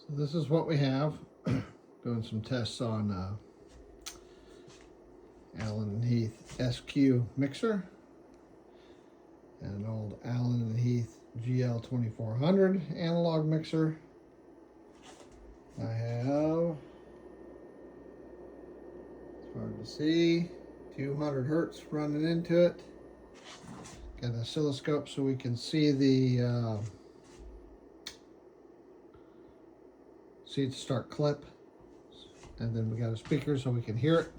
So this is what we have. Doing some tests on Allen & Heath SQ mixer and an old Allen & Heath GL2400 analog mixer. I have, it's hard to see, 200 hertz running into it. Got an oscilloscope so we can see the see it start clip, and then we got a speaker so we can hear it,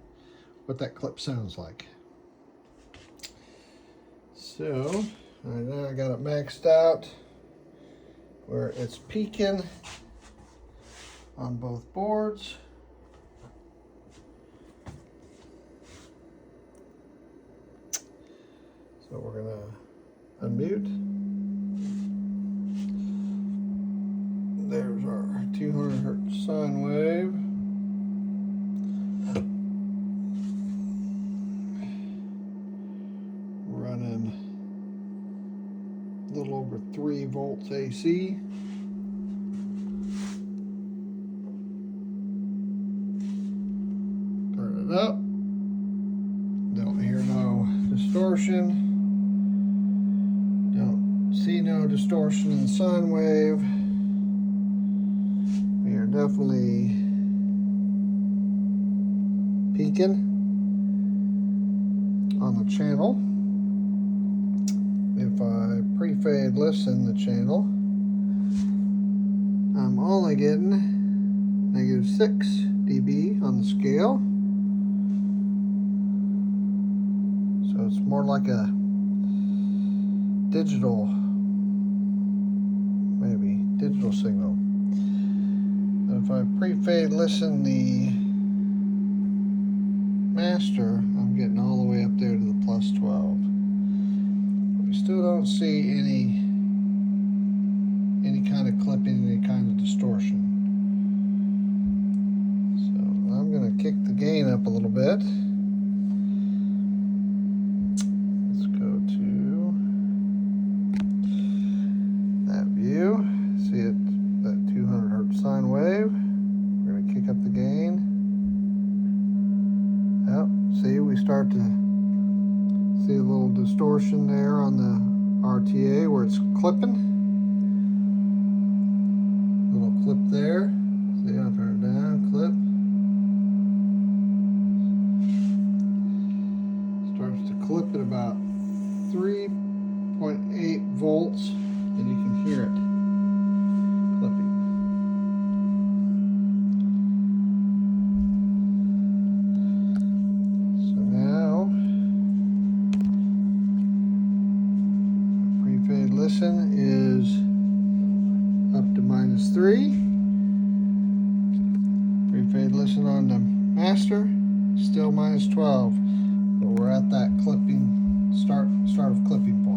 what that clip sounds like. So right now I got it maxed out where it's peaking on both boards. So we're gonna unmute. There's our 200 hertz sine wave. Running a little over 3 volts AC. Turn it up. Don't hear no distortion. Don't see no distortion in the sine wave. We are definitely peaking on the channel. If I pre-fade listen the channel, I'm only getting -6 dB on the scale. So it's more like a digital, maybe digital signal. But if I pre-fade listen the master, I'm getting all the way up there to the +12. We still don't see any kind of clipping, any kind of distortion. So I'm going to kick the gain up a little bit. Let's go to that view. See it, that 200 hertz sine wave. We're going to kick up the gain. Yep, see, we start to see a little distortion there on the RTA where it's clipping. Little clip there. See, I'll turn it down, clip. Starts to clip at about 3.8 volts, and you can hear it clipping. So now, pre-fade listen is up to -3. Pre-fade listen on the master, still -12, but we're at that clipping start of clipping point.